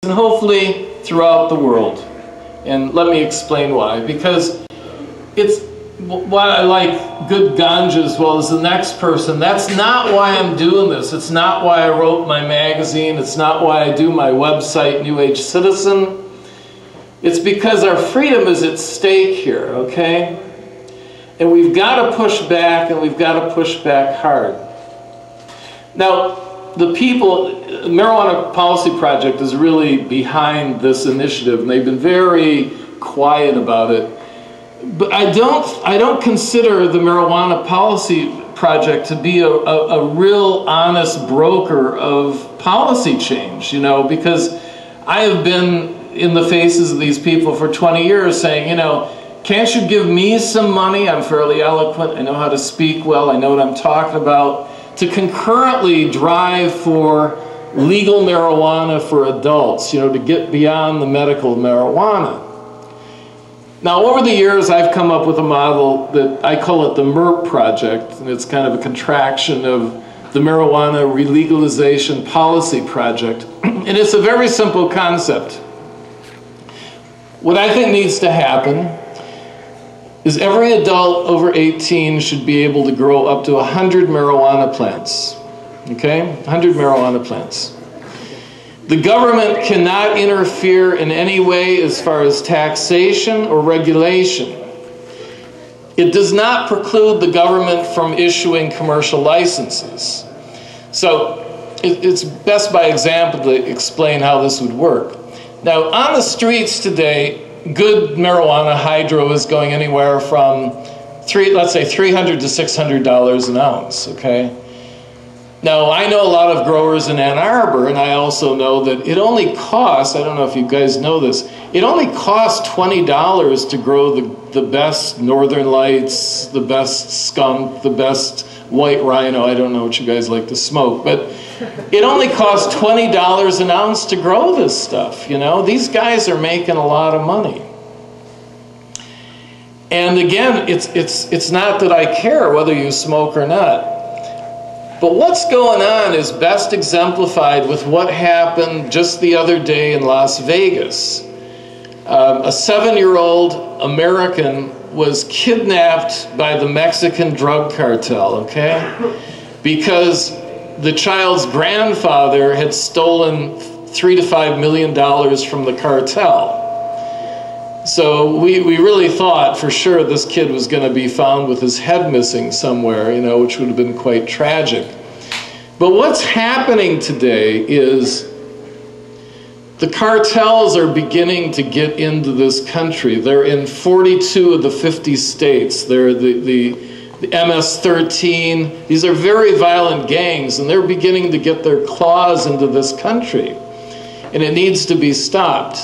and hopefully throughout the world. And let me explain why. Because it's why I like good ganja as well as the next person. That's not why I'm doing this. It's not why I wrote my magazine. It's not why I do my website, New Age Citizen. It's because our freedom is at stake here, okay? And we've got to push back, and we've got to push back hard. Now, the people, the Marijuana Policy Project is really behind this initiative, and they've been very quiet about it. But I don't consider the Marijuana Policy Project to be a real honest broker of policy change, you know, because I have been in the faces of these people for 20 years saying, you know, can't you give me some money? I'm fairly eloquent, I know how to speak well, I know what I'm talking about, to concurrently drive for legal marijuana for adults, you know, to get beyond the medical marijuana. Now, over the years, I've come up with a model that I call it the MERP Project, and it's kind of a contraction of the Marijuana Relegalization Policy Project. And it's a very simple concept. What I think needs to happen is every adult over 18 should be able to grow up to 100 marijuana plants, okay? 100 marijuana plants. The government cannot interfere in any way as far as taxation or regulation. It does not preclude the government from issuing commercial licenses. So it's best by example to explain how this would work. Now, on the streets today, good marijuana hydro is going anywhere from let's say $300 to $600 an ounce, okay? Now, I know a lot of growers in Ann Arbor, and I also know that it only costs, I don't know if you guys know this, it only costs $20 to grow the best Northern Lights, the best skunk, the best white rhino. I don't know what you guys like to smoke, but it only costs $20 an ounce to grow this stuff, you know? These guys are making a lot of money. And again, it's not that I care whether you smoke or not. But what's going on is best exemplified with what happened just the other day in Las Vegas. A 7-year-old American was kidnapped by the Mexican drug cartel, okay? Because the child's grandfather had stolen $3 to $5 million from the cartel. So we really thought for sure this kid was going to be found with his head missing somewhere, you know, which would have been quite tragic. But what's happening today is the cartels are beginning to get into this country. They're in 42 of the 50 states. They're the MS-13. These are very violent gangs, and they're beginning to get their claws into this country. And it needs to be stopped.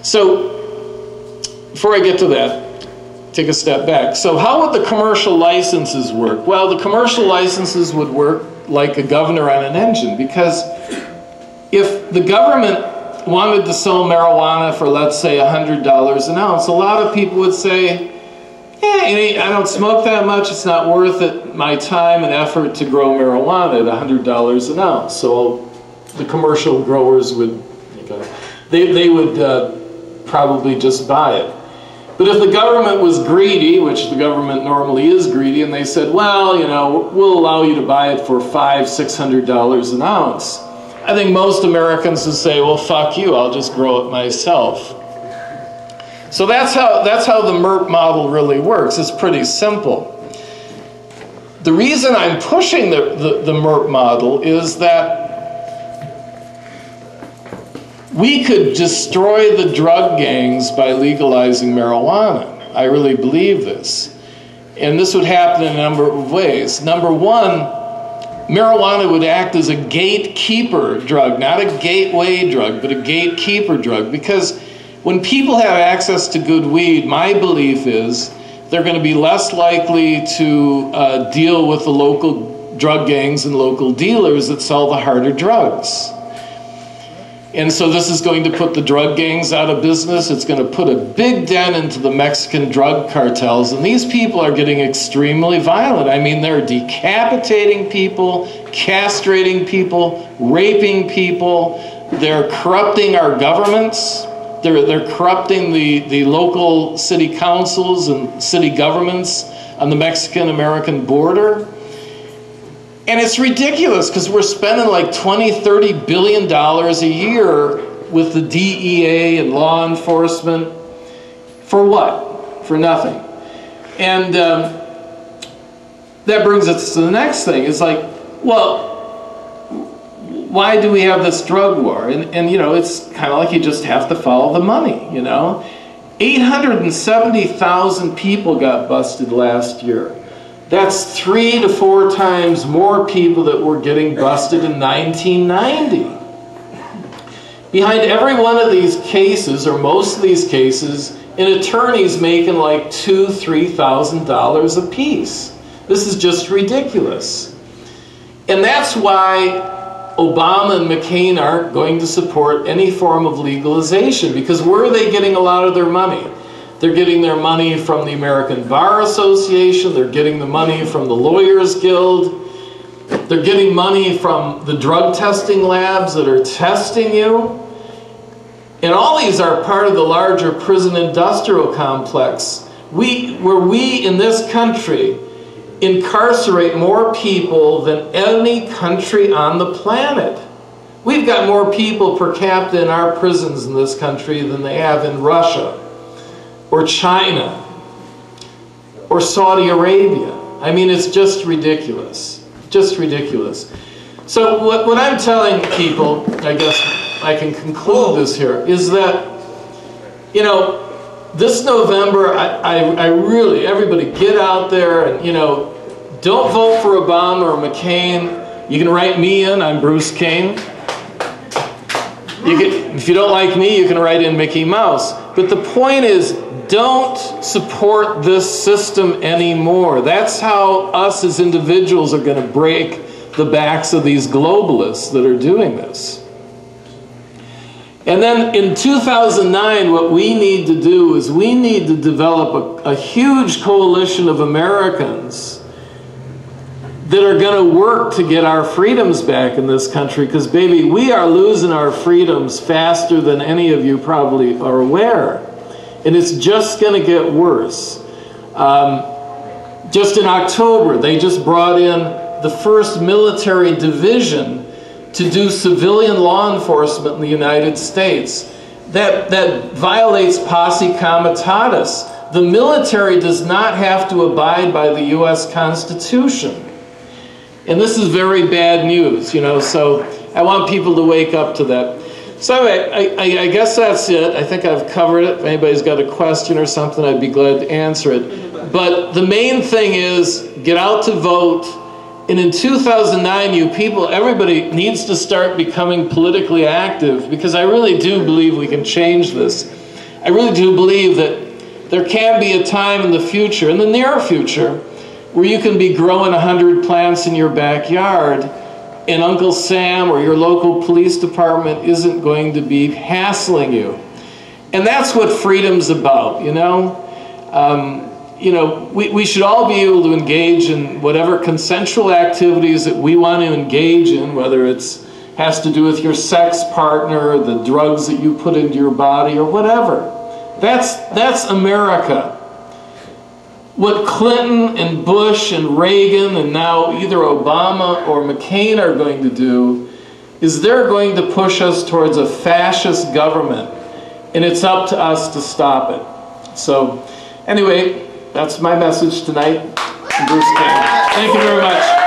So, before I get to that, take a step back. So how would the commercial licenses work? Well, the commercial licenses would work like a governor on an engine, because if the government wanted to sell marijuana for, let's say, $100 an ounce, a lot of people would say, yeah, I don't smoke that much, it's not worth it, my time and effort to grow marijuana at $100 an ounce. So the commercial growers would, they would probably just buy it. But if the government was greedy, which the government normally is greedy, and they said, well, you know, we'll allow you to buy it for $500, $600 an ounce, I think most Americans would say, well, fuck you, I'll just grow it myself. So that's how the MERP model really works. It's pretty simple. The reason I'm pushing the MERP model is that we could destroy the drug gangs by legalizing marijuana. I really believe this. And this would happen in a number of ways. Number one, marijuana would act as a gatekeeper drug, not a gateway drug, but a gatekeeper drug. Because when people have access to good weed, my belief is they're going to be less likely to deal with the local drug gangs and local dealers that sell the harder drugs. And so this is going to put the drug gangs out of business. It's going to put a big dent into the Mexican drug cartels. And these people are getting extremely violent. I mean, they're decapitating people, castrating people, raping people, They're corrupting our governments. They're corrupting the local city councils and city governments on the Mexican-American border. And it's ridiculous because we're spending like $20–30 billion a year with the DEA and law enforcement. For what? For nothing. And that brings us to the next thing. It's like, well, why do we have this drug war? And you know, it's kind of like you just have to follow the money, you know? 870,000 people got busted last year. That's 3 to 4 times more people that were getting busted in 1990. Behind every one of these cases, or most of these cases, an attorney's making like $2–3,000 a piece. This is just ridiculous. And that's why Obama and McCain aren't going to support any form of legalization, because where are they getting a lot of their money? They're getting their money from the American Bar Association, they're getting the money from the Lawyers Guild, they're getting money from the drug testing labs that are testing you. And all these are part of the larger prison industrial complex, where we in this country incarcerate more people than any country on the planet. We've got more people per capita in our prisons in this country than they have in Russia, or China, or Saudi Arabia. I mean, it's just ridiculous. Just ridiculous. So what I'm telling people, I guess I can conclude this here, is that, you know, this November, I really, everybody get out there and, you know, don't vote for Obama or McCain. You can write me in, I'm Bruce Cain. If you don't like me, you can write in Mickey Mouse. But the point is, don't support this system anymore. That's how us as individuals are going to break the backs of these globalists that are doing this. And then in 2009, what we need to do is we need to develop a huge coalition of Americans that are going to work to get our freedoms back in this country, because, baby, we are losing our freedoms faster than any of you probably are aware. And it's just going to get worse. Just in October, they just brought in the first military division to do civilian law enforcement in the United States. That violates posse comitatus. The military does not have to abide by the U.S. Constitution. And this is very bad news, you know, so I want people to wake up to that. So anyway, I guess that's it. I think I've covered it. If anybody's got a question or something, I'd be glad to answer it. But the main thing is, get out to vote. And in 2009, you people, everybody needs to start becoming politically active, because I really do believe we can change this. I really do believe that there can be a time in the future, in the near future, where you can be growing 100 plants in your backyard and Uncle Sam or your local police department isn't going to be hassling you. And that's what freedom's about, you know? We should all be able to engage in whatever consensual activities that we want to engage in, whether it's has to do with your sex partner, the drugs that you put into your body, or whatever. That's America. What Clinton and Bush and Reagan and now either Obama or McCain are going to do is they're going to push us towards a fascist government, and it's up to us to stop it. So anyway, that's my message tonight. I'm Bruce Cain. Thank you very much.